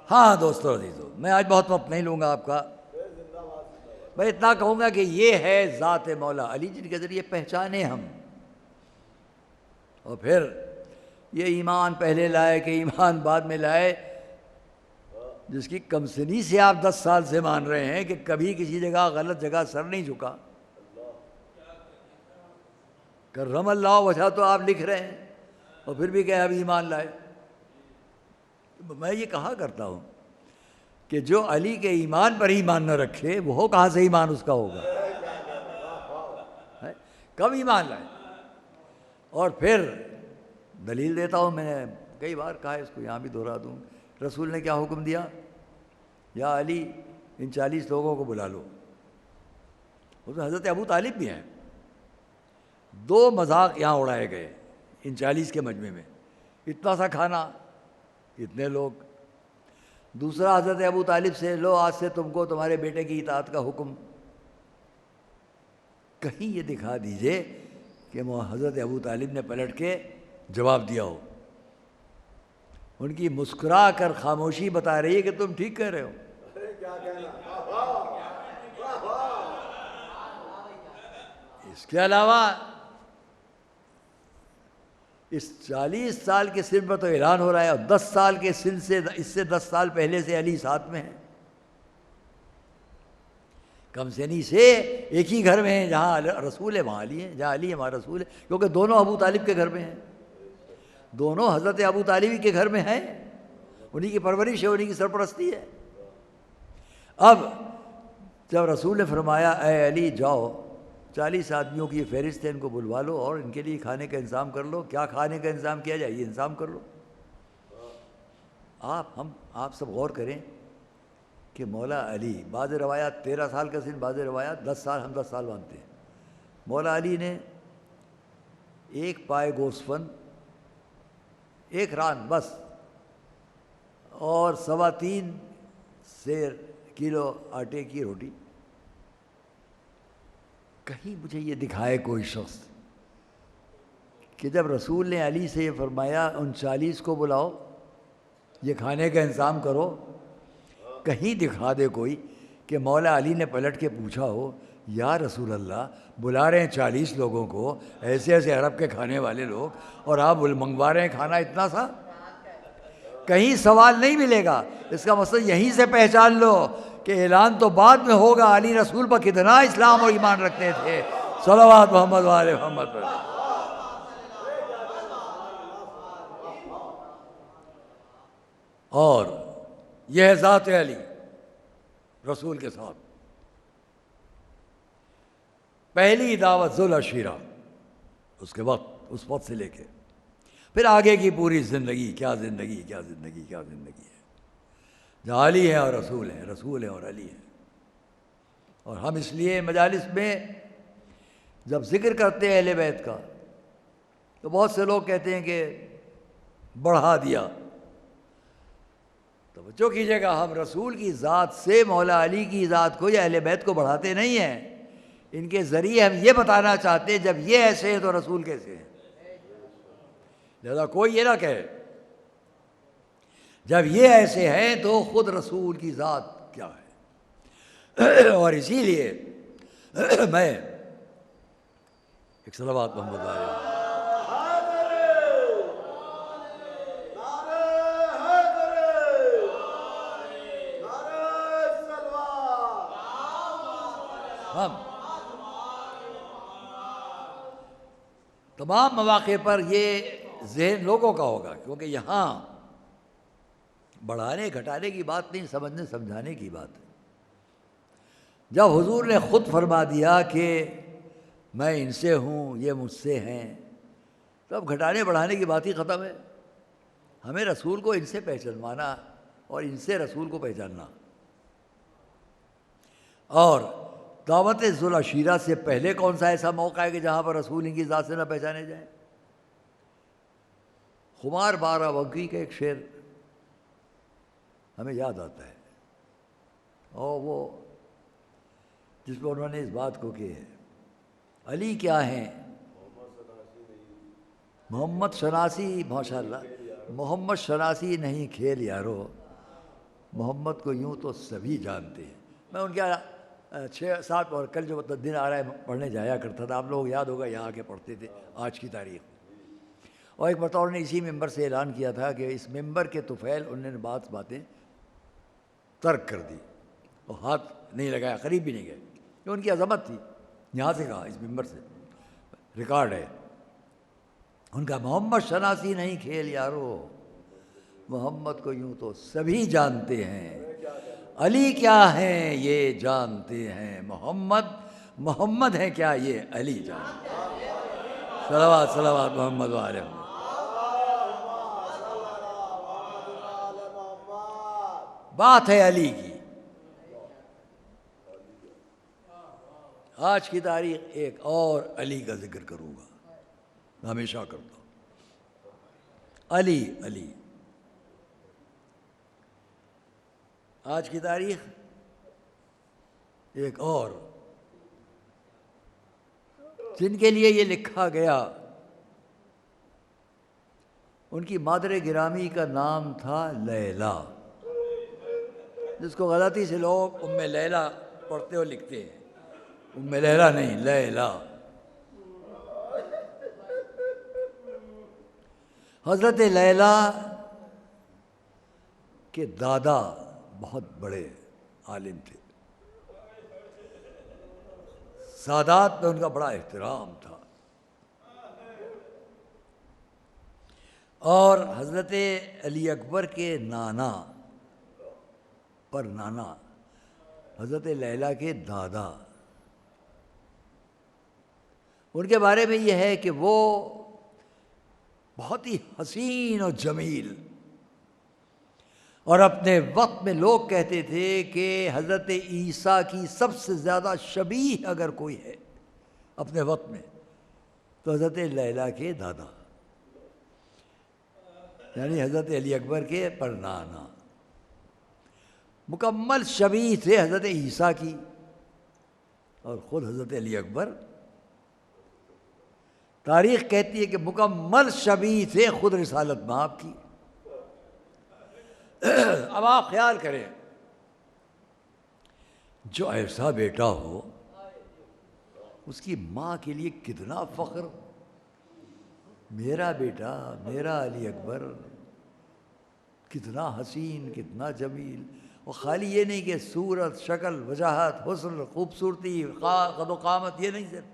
ہاں دوستو عزیزو، میں آج بہت وقت نہیں لوں گا آپ کا، میں اتنا کہوں گا کہ یہ ہے ذات مولا علی جن کے ذریعے پہچانے ہم۔ اور پھر یہ ایمان پہلے لائے کہ ایمان بعد میں لائے، جس کی کمسنی سے آپ 10 سال سے مان رہے ہیں کہ کبھی کسی جگہ غلط جگہ سر نہیں جھکا، کرم اللہ وجہ تو آپ لکھ رہے ہیں، اور پھر بھی کہ اب ایمان لائے۔ میں یہ کہا کرتا ہوں کہ جو علی کے ایمان پر ایمان نہ رکھے وہ کہاں سے ایمان اس کا ہوگا؟ کب ایمان لائے؟ اور پھر دلیل دیتا ہوں، میں نے کئی بار کہا، اس کو یہاں بھی دہرا دوں، رسول نے کیا حکم دیا؟ یا علی ان 40 لوگوں کو بلا لو. اس میں حضرت ابو طالب بھی ہیں. 2 مذاق یہاں اڑائے گئے ان 40 کے مجمع میں. اتنا سا کھانا، اتنے لوگ. دوسرا حضرت ابو طالب سے، لو آج سے تم کو تمہارے بیٹے کی اطاعت کا حکم. کہیں یہ دکھا دیجئے کہ حضرت ابو طالب نے پلٹ کے جواب دیا ہو. ان کی مسکرا کر خاموشی بتا رہی ہے کہ تم ٹھیک کہہ رہے ہو. اس کے علاوہ اس 40 سال کے سن پر تو اعلان ہو رہا ہے، اور 10 سال کے سن سے، اس سے 10 سال پہلے سے علی ساتھ میں ہیں. کم سنی سے ایک ہی گھر میں ہیں، جہاں رسول ہے وہاں علی ہے، جہاں علی ہے وہاں رسول ہے، کیونکہ دونوں ابو طالب کے گھر میں ہیں. دونوں حضرت ابو طالب کے گھر میں ہیں، انہی کی پرورش ہے، انہی کی سرپرستی ہے. اب جب رسول نے فرمایا اے علی جاؤ، 40 آدمیوں کی یہ فہرست ہے، ان کو بلوا لو اور ان کے لیے کھانے کا انتظام کر لو. کیا کھانے کا انتظام کیا جائے یہ انتظام کر لو. آپ سب غور کریں کہ مولا علی، بعض روایات 13 سال کا سن، بعض روایات 10 سال، ہم 10 سال مانتے ہیں. مولا علی نے 1 پائے گوسفند، 1 ران بس، اور 3.25 سیر کلو آٹے کی روٹی. کہیں مجھے یہ دکھائے کوئی شخص کہ جب رسول نے علی سے یہ فرمایا ان 40 کو بلاؤ، یہ کھانے کا انتظام کرو، کہیں دکھا دے کوئی کہ مولا علی نے پلٹ کے پوچھا ہو یا رسول اللہ بلا رہے ہیں 40 لوگوں کو، ایسے ایسے عرب کے کھانے والے لوگ، اور آپ منگوا رہے ہیں کھانا اتنا سا. کہیں سوال نہیں ملے گا. اس کا مطلب یہیں سے پہچان لو کہ اعلان تو بعد میں ہوگا علی رسول پر کتنا اسلام اور ایمان رکھتے تھے. صلوات محمد وآل محمد پر. اور یہ ہے ذات علی رسول کے ساتھ. پہلی دعوت ذوالعشیرہ، اس کے وقت، اس وقت سے لے کے پھر آگے کی پوری زندگی، کیا زندگی، کیا زندگی، کیا زندگی ہے. جہاں علی ہیں اور رسول ہیں، رسول ہیں اور علی ہیں. اور ہم اس لیے مجالس میں جب ذکر کرتے ہیں اہل بیت کا تو بہت سے لوگ کہتے ہیں کہ بڑھا دیا. توجہ کیجیے گا، ہم رسول کی ذات سے مولا علی کی ذات کو یا اہل بیت کو بڑھاتے نہیں ہیں. ان کے ذریعے ہم یہ بتانا چاہتے ہیں جب یہ ایسے ہیں تو رسول کیسے ہیں. لہذا کوئی یہ نہ کہے جب یہ ایسے ہیں تو خود رسول کی ذات کیا ہے. اور اسی لیے میں ایک صلوات محمد علیہ ہم تمام مواقع پر یہ ذہن لوگوں کا ہوگا، کیونکہ یہاں بڑھانے گھٹانے کی بات نہیں، سمجھنے سمجھانے کی بات ہے. جب حضور نے خود فرما دیا کہ میں ان سے ہوں، یہ مجھ سے ہیں، تو اب گھٹانے بڑھانے کی بات ہی ختم ہے. ہمیں رسول کو ان سے پہچانوانا اور ان سے رسول کو پہچاننا. اور دعوت ذوالعشیرہ سے پہلے کون سا ایسا موقع ہے کہ جہاں پر رسول ان کی ذات سے نہ پہچانے جائیں؟ خمار بارہ وگی کا ایک شعر ہمیں یاد آتا ہے، اور وہ جس پر انہوں نے اس بات کو کہ علی کیا ہیں، محمد شناسی، ماشاء اللہ، محمد شناسی نہیں کھیل یارو، محمد کو یوں تو سبھی جانتے ہیں. میں ان کے 6-7 اور کل جو دن آ رہا ہے پڑھنے جایا کرتا تھا، آپ لوگ یاد ہوگا یہاں آ کے پڑھتے تھے آج کی تاریخ. اور ایک مرتبہ نے اسی ممبر سے اعلان کیا تھا کہ اس ممبر کے طفیل انہوں نے باتیں ترک کر دی اور ہاتھ نہیں لگایا، قریب بھی نہیں گئے. یہ ان کی عظمت تھی. یہاں سے کہا، اس ممبر سے ریکارڈ ہے ان کا، محمد شناسی نہیں کھیل یارو، محمد کو یوں تو سبھی جانتے ہیں، علی کیا ہیں یہ جانتے ہیں، محمد ہے کیا یہ علی جانتے ہیں. صلوات صلوات محمد والے. بات ہے علی کی، آج کی تاریخ ایک اور علی کا ذکر کروں گا، ہمیشہ کرتا ہوں، علی علی۔ آج کی تاریخ ایک اور، جن کے لیے یہ لکھا گیا، ان کی مادر گرامی کا نام تھا لیلا، جس کو غلطی سے لوگ ام لیلا پڑھتے ہو لکھتے ہیں، ام لیلا نہیں، لیلا۔ حضرت لیلا کے دادا بہت بڑے عالم تھے، سادات میں ان کا بڑا احترام تھا، اور حضرت علی اکبر کے نانا پر نانا حضرت لیلا کے دادا، ان کے بارے میں یہ ہے کہ وہ بہت ہی حسین اور جمیل، اور اپنے وقت میں لوگ کہتے تھے کہ حضرت عیسیٰ کی سب سے زیادہ شبیہ اگر کوئی ہے اپنے وقت میں تو حضرت لیلا کے دادا، یعنی حضرت علی اکبر کے پرنانا، مکمل شبیہ تھے حضرت عیسیٰ کی، اور خود حضرت علی اکبر تاریخ کہتی ہے کہ مکمل شبیہ تھے خود رسالت مآب کی۔ اب آپ خیال کریں، جو ایسا بیٹا ہو اس کی ماں کے لیے کتنا فخر، میرا بیٹا، میرا علی اکبر کتنا حسین، کتنا جمیل، اور خالی یہ نہیں کہ صورت، شکل، وجاہت، حسن، خوبصورتی، قد و قامت، یہ نہیں صرف،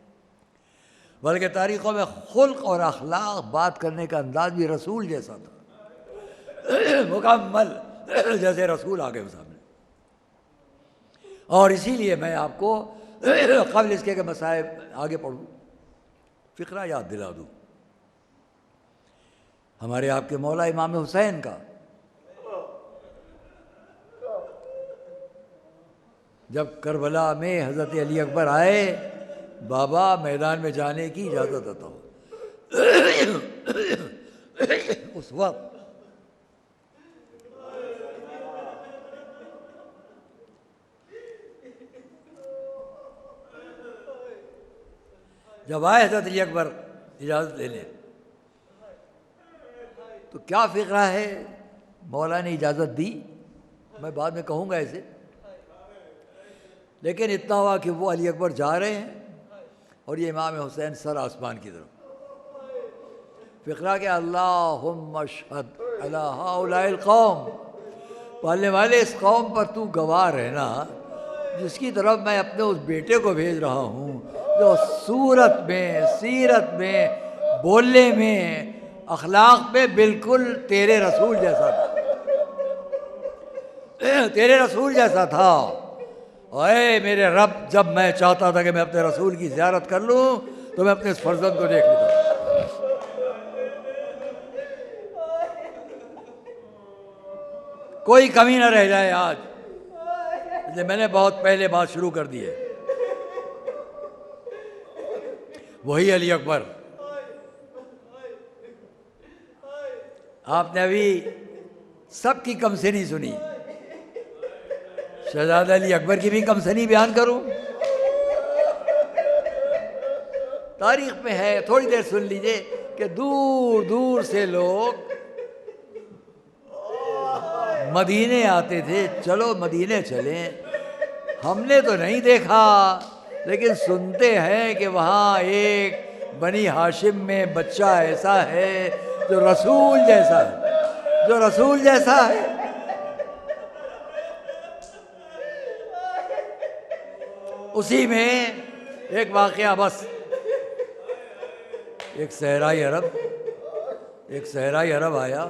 بلکہ تاریخوں میں خلق اور اخلاق، بات کرنے کا انداز بھی رسول جیسا تھا، مکمل جیسے رسول آگے سامنے۔ اور اسی لیے میں آپ کو قبل اس کے کہ مصائب آگے پڑھوں فقرہ یاد دلا دوں ہمارے آپ کے مولا امام حسین کا۔ جب کربلا میں حضرت علی اکبر آئے، بابا میدان میں جانے کی اجازت عطا ہو، اس وقت جب آئے حضرت علی اکبر اجازت لینے، تو کیا فقرہ ہے، مولا نے اجازت دی، میں بعد میں کہوں گا اسے، لیکن اتنا ہوا کہ وہ علی اکبر جا رہے ہیں اور یہ امام حسین سر آسمان کی طرف، فقرہ کہ اللہم اشہد علی ہؤلاء القوم، پالنے والے اس قوم پر تو گواہ رہنا جس کی طرف میں اپنے اس بیٹے کو بھیج رہا ہوں، جو صورت میں، سیرت میں، بولنے میں، اخلاق میں بالکل تیرے رسول جیسا تھا، تیرے رسول جیسا تھا۔ اے میرے رب، جب میں چاہتا تھا کہ میں اپنے رسول کی زیارت کر لوں تو میں اپنے اس فرزند کو دیکھ لیتا، کوئی کمی نہ رہ جائے آج، اس لیے میں نے بہت پہلے بات شروع کر دی ہے۔ وہی علی اکبر، آپ نے ابھی سب کی کم سنی سنی، شہزادہ علی اکبر کی بھی کم سنی بیان کروں، تاریخ میں ہے، تھوڑی دیر سن لیجئے کہ دور دور سے لوگ مدینے آتے تھے، چلو مدینے چلیں، ہم نے تو نہیں دیکھا لیکن سنتے ہیں کہ وہاں ایک بنی ہاشم میں بچہ ایسا ہے جو رسول جیسا ہے، جو رسول جیسا ہے۔ اسی میں ایک واقعہ، بس ایک صحرائی عرب آیا،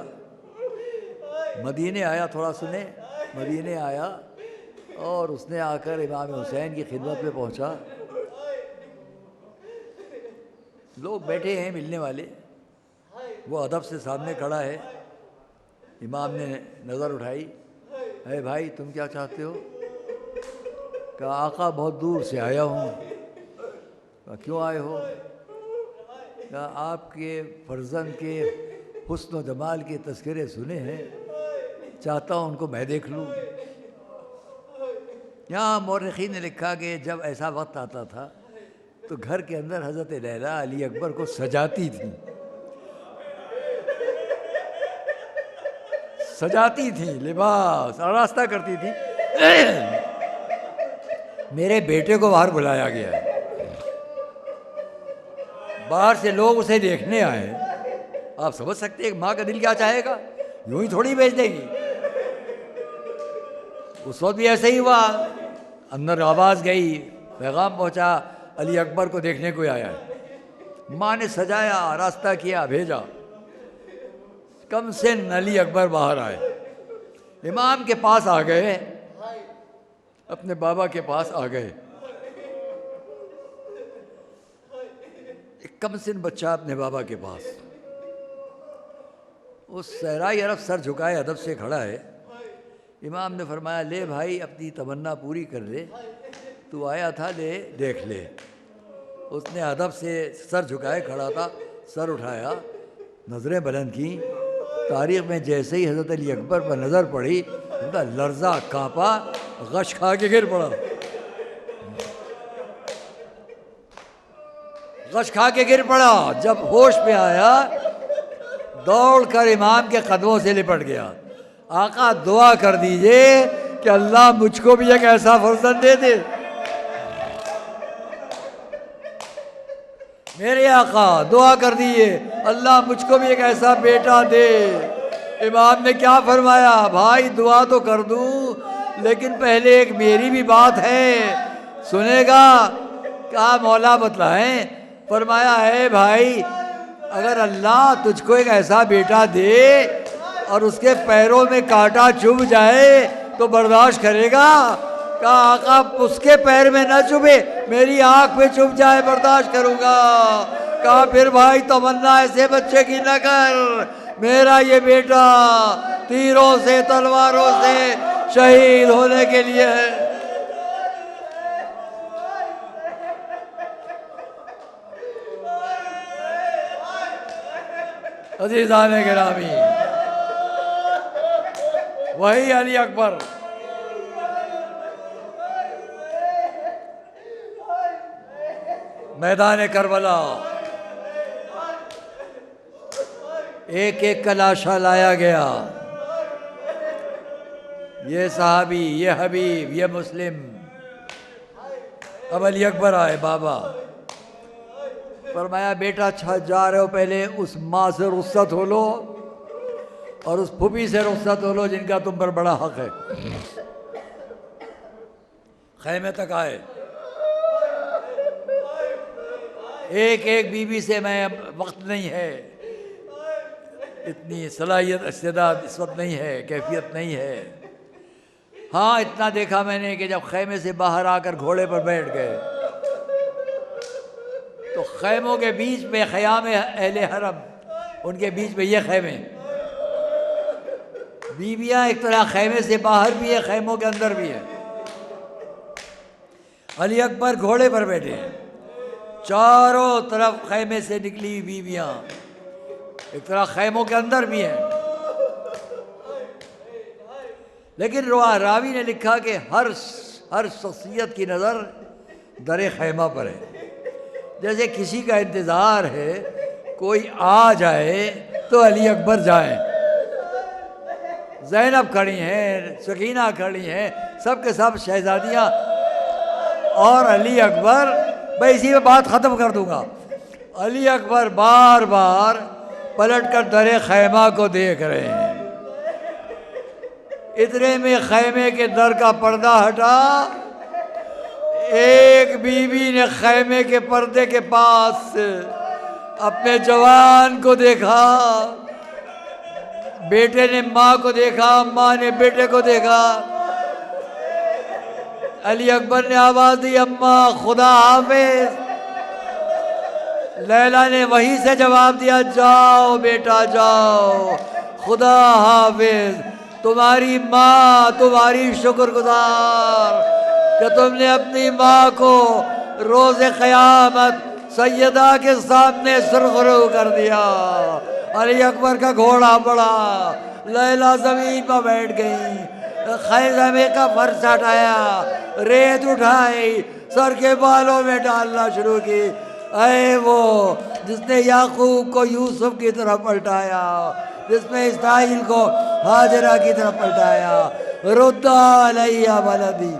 مدینے آیا، تھوڑا سنیں، مدینے آیا اور اس نے آ کر امام حسین کی خدمت میں پہنچا، لوگ بیٹھے ہیں ملنے والے، وہ ادب سے سامنے کھڑا ہے، امام نے نظر اٹھائی، اے بھائی تم کیا چاہتے ہو؟ کہا آقا بہت دور سے آیا ہوں، کہا کیوں آئے ہو؟ کہا آپ کے فرزند کے حسن و جمال کے تذکرے سنے ہیں، چاہتا ہوں ان کو میں دیکھ لوں۔ یہاں مورخین نے لکھا کہ جب ایسا وقت آتا تھا تو گھر کے اندر حضرت لیلا علی اکبر کو سجاتی تھیں لباس آراستہ کرتی تھی۔ میرے بیٹے کو باہر بلایا گیا ہے، باہر سے لوگ اسے دیکھنے آئے۔ آپ سمجھ سکتے ہیں ماں کا دل کیا چاہے گا، یوں ہی تھوڑی بھیج دے گی۔ اس وقت بھی ایسے ہی ہوا، اندر آواز گئی، پیغام پہنچا علی اکبر کو دیکھنے کو آیا ہے۔ ماں نے سجایا، راستہ کیا، بھیجا۔ کم سن علی اکبر باہر آئے، امام کے پاس آ گئے، اپنے بابا کے پاس آ گئے۔ ایک کم سن بچہ اپنے بابا کے پاس، اس صحرائی عرب سر جھکائے ادب سے کھڑا ہے۔ امام نے فرمایا لے بھائی اپنی تمنا پوری کر لے، تو آیا تھا لے دیکھ لے۔ اس نے ادب سے سر جھکائے کھڑا تھا، سر اٹھایا، نظریں بلند کیں۔ تاریخ میں جیسے ہی حضرت علی اکبر پر نظر پڑی، لرزہ کانپا، غش کھا کے گر پڑا، غش کھا کے گر پڑا۔ جب ہوش میں آیا دوڑ کر امام کے قدموں سے لپٹ گیا۔ آقا دعا کر دیجئے کہ اللہ مجھ کو بھی ایک ایسا فرزند دے دے۔ میرے آقا دعا کر دیجئے اللہ مجھ کو بھی ایک ایسا بیٹا دے۔ امام نے کیا فرمایا؟ بھائی دعا تو کر دوں لیکن پہلے ایک میری بھی بات ہے، سنے گا؟ کہا مولا بتلائیں۔ فرمایا ہے بھائی اگر اللہ تجھ کو ایک ایسا بیٹا دے اور اس کے پیروں میں کانٹا چبھ جائے تو برداشت کرے گا؟ کہا آقا اس کے پیر میں نہ چبھے، میری آنکھ میں چبھ جائے برداشت کروں گا۔ کہا پھر بھائی تمنا ایسے بچے کی نہ کر، میرا یہ بیٹا تیروں سے تلواروں سے شہید ہونے کے لیے ہے۔ عزیزان گرامی، وہی علی اکبر میدان کربلا ایک ایک کا لاشا لایا گیا، یہ صحابی، یہ حبیب، یہ مسلم۔ اب علی اکبر آئے، بابا فرمایا بیٹا جا رہے ہو پہلے اس ماں سے رخصت ہو لو اور اس پھوپھی سے رخصت ہو لو جن کا تم پر بڑا حق ہے۔ خیمے تک آئے، ایک ایک بیوی سے میں وقت نہیں ہے، اتنی صلاحیت استعداد اس وقت نہیں ہے، کیفیت نہیں ہے۔ ہاں اتنا دیکھا میں نے کہ جب خیمے سے باہر آ کر گھوڑے پر بیٹھ گئے تو خیموں کے بیچ میں خیام اہل حرم، ان کے بیچ میں یہ خیمے، بیویاں ایک طرح خیمے سے باہر بھی ہیں، خیموں کے اندر بھی ہیں۔ علی اکبر گھوڑے پر بیٹھے ہیں، چاروں طرف خیمے سے نکلی ہوئی بیویاں ایک طرح خیموں کے اندر بھی ہیں۔ لیکن راوی نے لکھا کہ ہر شخصیت کی نظر در خیمہ پر ہے، جیسے کسی کا انتظار ہے کوئی آ جائے تو علی اکبر جائیں۔ زینب کھڑی ہیں، سکینہ کھڑی ہیں، سب کے سب شہزادیاں، اور علی اکبر، میں اسی میں بات ختم کر دوں گا۔ علی اکبر بار بار پلٹ کر در خیمہ کو دیکھ رہے ہیں۔ اتنے میں خیمے کے در کا پردہ ہٹا، ایک بیوی نے خیمے کے پردے کے پاس اپنے جوان کو دیکھا، بیٹے نے ماں کو دیکھا، ماں نے بیٹے کو دیکھا۔ علی اکبر نے آواز دی اماں خدا حافظ۔ لیلا نے وہیں سے جواب دیا جاؤ بیٹا جاؤ، خدا حافظ۔ تمہاری ماں تمہاری شکر گزار کہ تم نے اپنی ماں کو روز قیامت سیدہ کے سامنے سرخرو کر دیا. علی اکبر کا گھوڑا بڑا، لیلا زمین پر بیٹھ گئی، خیمے کا فرش ہٹایا، ریت اٹھائی، سر کے بالوں میں ڈالنا شروع کی. اے وہ جس نے یعقوب کو یوسف کی طرف پلٹایا، جس نے اسماعیل کو ہاجرہ کی طرف پلٹایا، رد علیہ ولدی،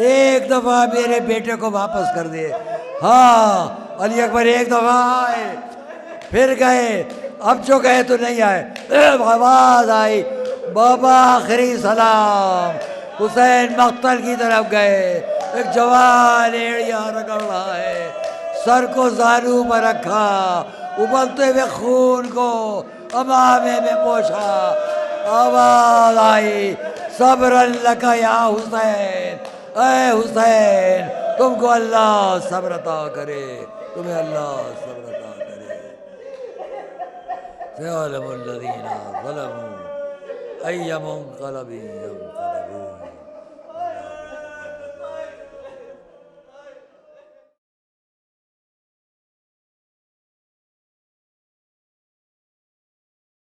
ایک دفعہ میرے بیٹے کو واپس کر دے. ہاں علی اکبر ایک دفعہ آئے، پھر گئے، اب جو گئے تو نہیں آئے. آواز آئی بابا آخری سلام. حسین مقتل کی طرف گئے، ایک جوان ایڑیاں رگڑ رہا ہے، سر کو زانو پر رکھا، ابلتے ہوئے خون کو امامے میں پوچھا. آواز آئی صبرن لک یا حسین، اے حسین تم کو اللہ صبر عطا کرے، تمہیں اللہ صبر عطا کرے. سيعلم الذين ظلموا أي منقلب ينقلبون.